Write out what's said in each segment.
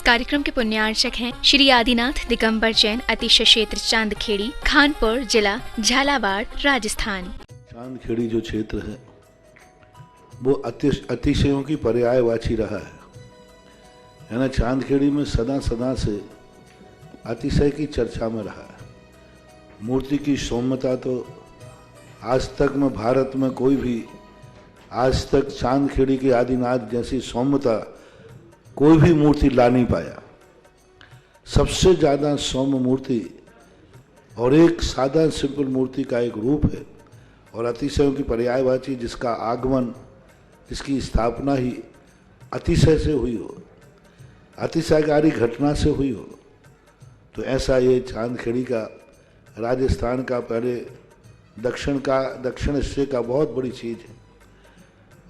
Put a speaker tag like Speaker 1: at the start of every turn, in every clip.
Speaker 1: कार्यक्रम के पुण्यार्चक हैं श्री आदिनाथ दिगंबर जैन अतिशय क्षेत्र चांदखेड़ी, खानपुर जिला, झालावाड़, राजस्थान।
Speaker 2: चांदखेड़ी जो क्षेत्र है वो अतिशयों की पर्यायवाची रहा है ना। चांदखेड़ी में सदा सदा से अतिशय की चर्चा में रहा है। मूर्ति की सौम्यता तो आज तक में भारत में कोई भी आज तक चांदखेड़ी के आदिनाथ जैसी सौम्यता कोई भी मूर्ति ला नहीं पाया। सबसे ज़्यादा सौम्य मूर्ति और एक सादा सिंपल मूर्ति का एक रूप है और अतिशयों की पर्यायवाची जिसका आगमन, जिसकी स्थापना ही अतिशय से हुई हो, अतिशयकारी घटना से हुई हो, तो ऐसा ये चांदखेड़ी का राजस्थान का पहले दक्षिण हिस्से का बहुत बड़ी चीज़ है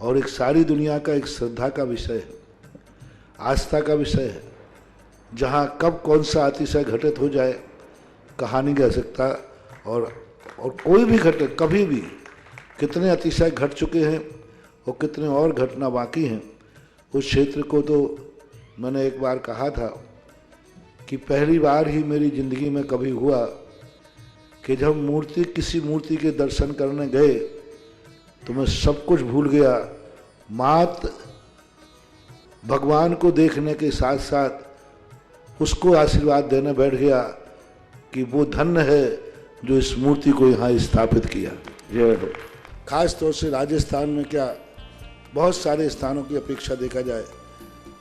Speaker 2: और एक सारी दुनिया का एक श्रद्धा का विषय है, आस्था का विषय है। जहाँ कब कौन सा अतिशय घटित हो जाए कहा नहीं जा सकता और कोई भी घटे कभी भी कितने अतिशय घट चुके हैं और कितने और घटना बाकी हैं। उस क्षेत्र को तो मैंने एक बार कहा था कि पहली बार ही मेरी ज़िंदगी में कभी हुआ कि जब किसी मूर्ति के दर्शन करने गए तो मैं सब कुछ भूल गया। मात भगवान को देखने के साथ साथ उसको आशीर्वाद देने बैठ गया कि वो धन्य है जो इस मूर्ति को यहाँ स्थापित किया। खास तौर से राजस्थान में क्या बहुत सारे स्थानों की अपेक्षा देखा जाए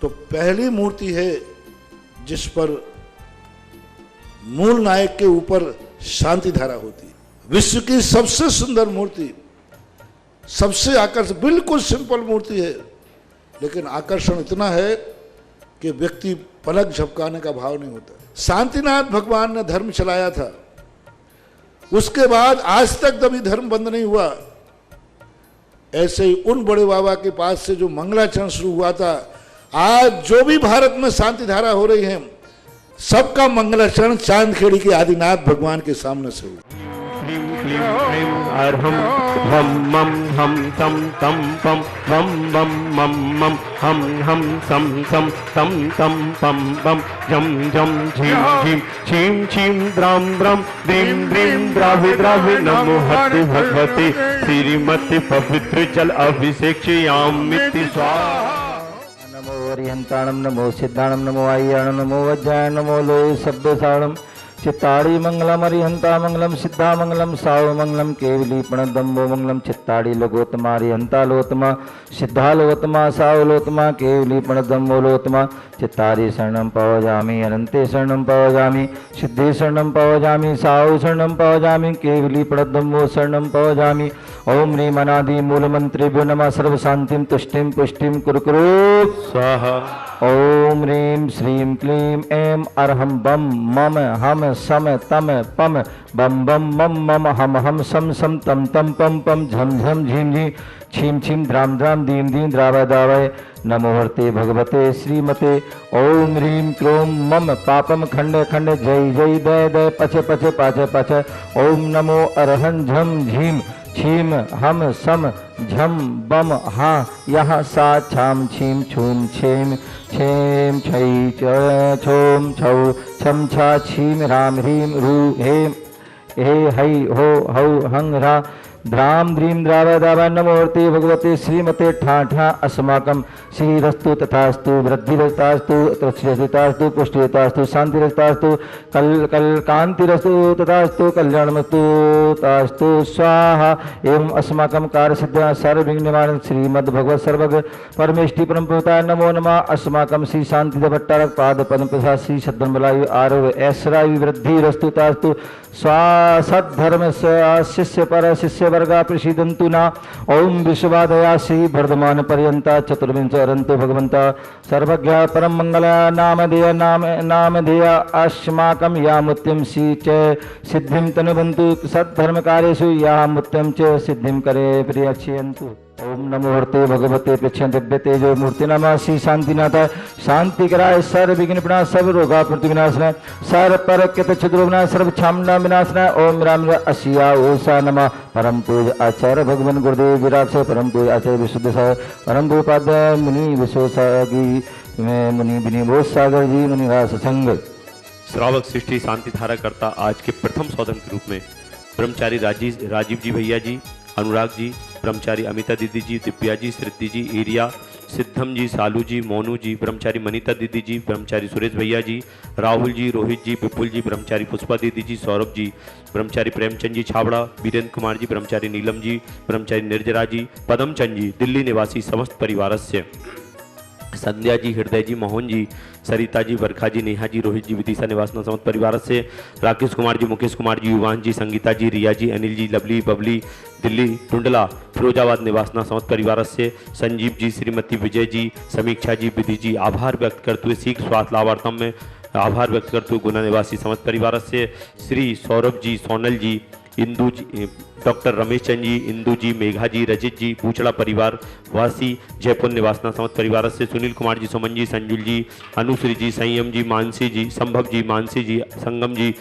Speaker 2: तो पहली मूर्ति है जिस पर मूल नायक के ऊपर शांति धारा होती है। विश्व की सबसे सुंदर मूर्ति, सबसे आकर्षक, बिल्कुल सिंपल मूर्ति है लेकिन आकर्षण इतना है कि व्यक्ति पलक झपकाने का भाव नहीं होता। शांतिनाथ भगवान ने धर्म चलाया था, उसके बाद आज तक कभी धर्म बंद नहीं हुआ। ऐसे ही उन बड़े बाबा के पास से जो मंगलाचरण शुरू हुआ था, आज जो भी भारत में शांति धारा हो रही है सबका मंगलाचरण चांदखेड़ी के आदिनाथ भगवान के सामने से हुआ।
Speaker 3: अर्हम हम मम हम तम तम पम बम बम मम मम हम सम सम तम तम पम बम जम जम झीम झीम छीम छीम द्राम द्राम द्रीम द्रीम द्रावि द्रावि नमो हते भगवते श्रीमते पवित्र जल अभिषेक्ष्यामिति स्वाहा।
Speaker 4: नमो हरिहंताणं नमो सिद्धाणं नमो आय्याणं नमो वज्रायणं नमो लोये शब्दसारणं चित्ताड़ी मंगलम हरिहंता मंगलम सिद्धा मंगलम साव मंगलम केवली प्रणदम्बो मंगलम चित्ताड़ी लोकोत्तमा हरिहंता लोतमा सिद्धा लोतमा साव लोतमा केवली प्रणदम्बो लोतमा चित्ताड़ी शरणं पवजामि अनंते शरणं पवजामि सिद्धे शरणं पवजामि साव शरणं पवजामि केवली प्रणदम्बो शरणं पवजामि। ओम ह्रीं अनादि मूल मंत्रेभ्यो नमः सर्व शांतिं तुष्टिं पुष्टिं कुरु स्वाहा। ओम ह्रीं श्रीं क्लीं ऐं अरहं बम मम हम सम तम पम बम बम मम मम हम सम सम तम तम पम पम झम झम झीम झी छीम छीम द्राम द्राम दीम दीम द्रावय दावय नमो हर्ते भगवते श्रीमते। ओम ह्रीं क्रोम मम पापम खंडे खंडे जय जय दय दय पछ पछ पाछ पछ। ओम नमो अरहं झम झीम छीम हम सम झम बम हा यहाँ सा छाम छीम छूम छेम छेम छई छोम छौ छम छा छीम राम ह्रीम रू हेम हे हई हो हौ हंग रा द्राम द्रीम द्रावय दावय नमो हर्ते भगवते श्रीमते ठा ठा अस्माकं श्रीरस्तु तथास्तु वृद्धिरस्तास्तु तृष्टिरस्तास्तु पुष्टिरस्तास्तु शांतिरस्तास्तु कल कल कांतिरस्तु तथास्तु कल्याणमस्तु तास्तु स्वाहा। एवं अस्माकं कार्यसिद्ध्या सर्वविघ्न निवारण श्रीमद् भगवत सर्वज्ञ परमेष्टि परमपिताय नमो नमः। अस्माकं श्री शांतिद भट्टारक पाद पद्म प्रसाद श्री सद्ब्रह्मलायु आरोग्य ऐश्वर्य वृद्धिरस्तु तास्तु स्वा सद्धर्म शिष्य पर शिष्य वर्गा प्रसीदन्तु न। ओम विश्वादया श्री वर्धमान पर्यंता चतुर्विंश अरंतु भगवंता सर्वज्ञ परम मंगल नामधेय अस्माकं या मुत्यं सी च सिद्धिं तनुभन्तु सद्धर्म कार्येषु या मुत्यं च सिद्धिं करे प्रियक्षयन्तु। ओम नमो हर्ते भगवते प्रक्षण दिव्य तेजो मूर्ति नमः श्री शांतिनाथ शांति कराय सर्व विघ्न विनाश सर्व रोगा प्रति विनाशनाय सर्व पर कित छद्रो विनाश सर्व छामना विनाशनाय। ओम राम अशिया ओषा नमः। परम पूज आचार्य भगवान गुरुदेव विराट से परम पूज आचार्य विशुद्ध परम गुरुपाद मुनि विश्वसागी मैं मुनि विनिबोध सागर जी मुनिरास संग।
Speaker 3: श्रावक सृष्टि शांति धारा करता आज के प्रथम सौदन के रूप में ब्रह्मचारी राजीव जी भैया जी, अनुराग जी, ब्रह्मचारी अमिता दीदी जी, दिव्या जी, सिद्धि जी, एरिया, सिद्धम जी, सालू जी, मोनू जी, ब्रह्मचारी मनीता दीदी जी, ब्रह्मचारी सुरेश भैया जी, राहुल जी, रोहित जी, विपुल जी, ब्रह्मचारी पुष्पा दीदी जी, सौरभ जी, ब्रह्मचारी प्रेमचंद जी छाबड़ा, वीरेंद्र कुमार जी, ब्रह्मचारी नीलम जी, ब्रह्मचारी निर्जरा जी, पदमचंद जी, दिल्ली निवासी समस्त परिवार से संध्या जी, हृदय जी, मोहन जी, सरिता जी, वर्खा जी, नेहा जी, रोहित जी, विदिशा निवासना समस्त परिवार से राकेश कुमार जी, मुकेश कुमार जी, युवान जी, संगीता जी, रिया जी, अनिल जी, लवली, बबली, दिल्ली टुंडला फिरोजाबाद निवासना समस्त परिवार से संजीव जी, श्रीमती विजय जी, समीक्षा जी, विधि जी, आभार व्यक्त करते हुए सीख स्वास्थ्य लाभार्थम में आभार व्यक्त करते हुए गुना निवासी समस्त परिवार से श्री सौरभ जी, सोनल जी, इंदू जी, डॉक्टर रमेश चंद जी, इंदू जी, मेघा जी, रजित जी, पूछड़ा परिवार वासी जयपुर निवासना समस्त परिवार से सुनील कुमार जी, सुमन जी, संजुल जी, अनुश्री जी, संयम जी, मानसी जी, संभव जी, मानसी जी, संगम जी,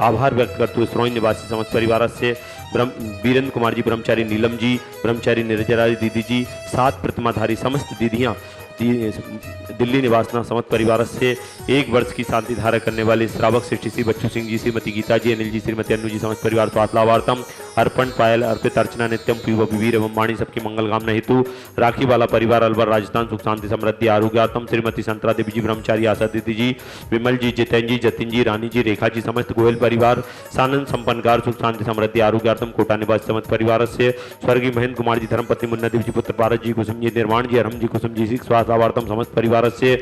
Speaker 3: आभार व्यक्त करते हुए सरोई निवासी समस्त परिवार से वीरेंद्र कुमार जी, ब्रह्मचारी नीलम जी, ब्रह्मचारी निर्जरा दीदी जी, 7 प्रतिमाधारी समस्त दीदियाँ दिल्ली निवासना समस्त परिवार से 1 वर्ष की शांति धारा करने वाले श्रावक सृष्टि श्री बच्चू सिंह जी, श्रीमती गीता जी, अनिल जी, श्रीमती अनु जी, समस्त परिवार स्वास्थ्य लाभार्थम अर्पण पायल अर्पित अर्चना नित्यम पीव विवीर एवं वाणी सबकी मंगल कामना हेतु राखी वाला परिवार अलवर राजस्थान सुख शांति समृद्धि आरोग्यार्थम श्रीमती संतरा देवी जी, ब्रह्मचारी आशा दीदी जी, विमल जी, जितेन जी, जतिन जी, रानी जी, रेखा जी, समस्त गोयल परिवार सानंद संपन्नकार सुख शांति समृद्धि आरोग्यार्थम कोटा निवासी समस्त परिवार से स्वर्गीय महेंद्र कुमार जी, धर्मपत्नी मुन्ना देवी जी, पुत्र पारस जी, कुसुम जी, निर्माण जी, अरम जी, कुसुम जी, स्वास्थ्य लाभार्थम समस्त परिवार से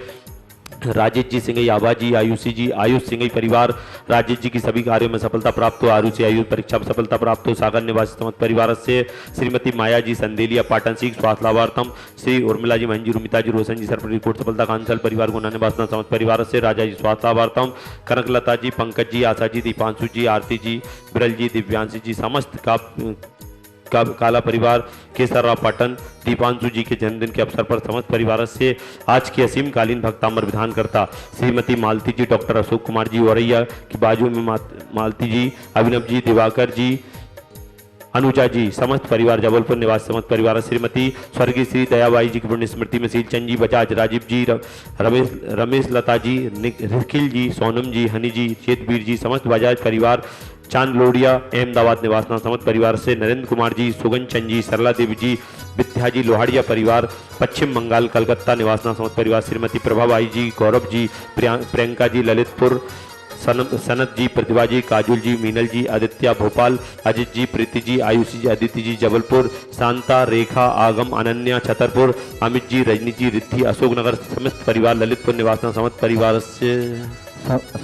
Speaker 3: राजेश जी सिंह, आभा जी, आयुषी जी, आयुष सिंह परिवार राजेश जी की सभी कार्यों में सफलता प्राप्त हो, आरुषि आयुष परीक्षा में सफलता प्राप्त हो, सागर निवासी समस्त परिवार से श्रीमती माया जी, संदेलिया पाटन सिंह स्वास्थ्य लाभार्थम श्री उर्मिला जी, महन जी, रुमिता जी, रोशन जी, सरपरी कोट सफलता कांसल परिवार गुना निवासना समस्त परिवार से राजा जी स्वास्थ्य लाभार्थम कनकलता जी, पंकज जी, आशा जी, दीपांशु जी, आरती जी, बिरल जी, दिव्यांशी जी, समस्त काला परिवार केसरराव पाटन दीपांशु जी के जन्मदिन के अवसर पर समस्त परिवार से आज की असीम कालीन भक्ताम्र विधान करता श्रीमती मालती जी, डॉक्टर अशोक कुमार जी औरैया की बाजू में मालती जी, अभिनव जी, दिवाकर जी, अनुजा जी, समस्त परिवार जबलपुर निवासी समस्त परिवार श्रीमती स्वर्गीय श्री दयाबाई जी की पुण्य स्मृति में शीलचंद जी, बजाज, राजीव जी, रमेश लता जी, निखिल जी, सोनम जी, हनी जी, चेतवीर जी, समस्त बजाज परिवार चांद लोडिया अहमदाबाद निवासना समस्त परिवार से नरेंद्र कुमार जी, सुगन चंद जी, सरला देवी जी, विद्या जी, लोहाड़िया परिवार पश्चिम बंगाल कलकत्ता निवासना समस्त परिवार श्रीमती प्रभाबाई जी, गौरव जी, प्रियंका जी, ललितपुर सनत जी, प्रतिभा जी, काजुल जी, मीनल जी, आदित्य भोपाल, अजित जी, प्रीति जी, आयुषी जी, अदिति जी, जबलपुर, शांता, रेखा, आगम, अनन्या, छतरपुर, अमित जी, रजनी जी, रिद्धि, अशोकनगर समस्त परिवार ललितपुर निवासना समस्त परिवार से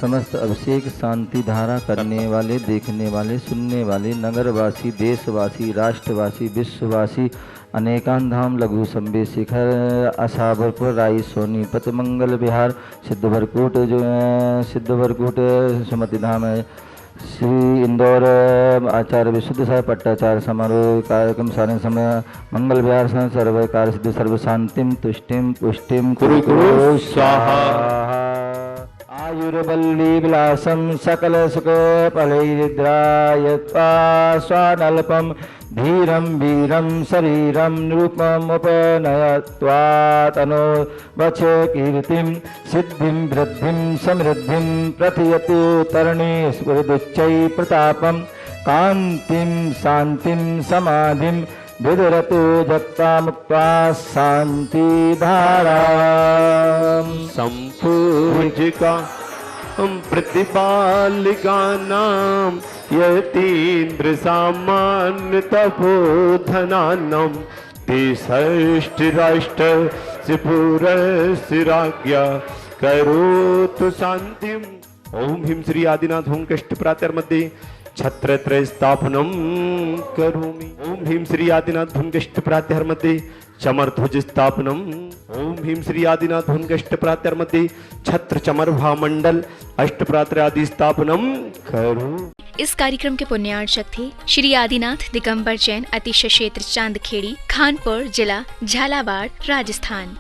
Speaker 4: समस्त अभिषेक शांति धारा करने वाले, देखने वाले, सुनने वाले, नगरवासी, देशवासी, राष्ट्रवासी, विश्ववासी, अनेकान धाम, लघु संबे शिखर, असाबरपुर, राई, सोनीपत, मंगल विहार, सिद्धवरकूट सुमति धाम, श्री इंदौर आचार्य विशुद्ध साहेब पट्टाचार्य समारोह कार्यक्रम सारे समय मंगल विहार सर्व कार्य सिद्धि सर्व शांतिम तुष्टिम पुष्टिम कुरु कुरु स्वाहा। आयुर्वल्ली विलासम सकल सुख फलैर्द्रायत्वा स्वानल्पम धीरम वीरम शरीरम निरूपम उपनयत्वा तनो वच कीर्तिम सिद्धिम वृद्धिम समृद्धिम प्रथयतु तरणे स्फुरदुच्चै प्रतापम कांतिम शांतिम समाधिम विदरतु जत्ता मुक्ता शांति धारा
Speaker 3: संपूजिका प्रतिपालिकानां यतीन्द्र सामान्य तपोधनानं देशष्टराष्ट्र सिपुरस्य राज्ञा करोतु शान्तिम्। ओम ह्रीं श्री आदिनाथ होम कष्ट प्रातर्मध्ये छत्रत्रय स्थापनम करोमि। ओम ह्रीं श्री आदिनाथ धूमकष्ट प्रातर्मध्ये चमरध्वज स्थापनम। ओम ह्रीं श्री आदिनाथ धूमकष्ट प्रातर्मध्ये छत्र चमर भामंडल अष्टप्रात्र आदि स्थापनम करो।
Speaker 1: इस कार्यक्रम के पुण्यार्चक थे श्री आदिनाथ दिगंबर जैन, अतिशय क्षेत्र चांदखेड़ी, खानपुर जिला झालावाड़, राजस्थान।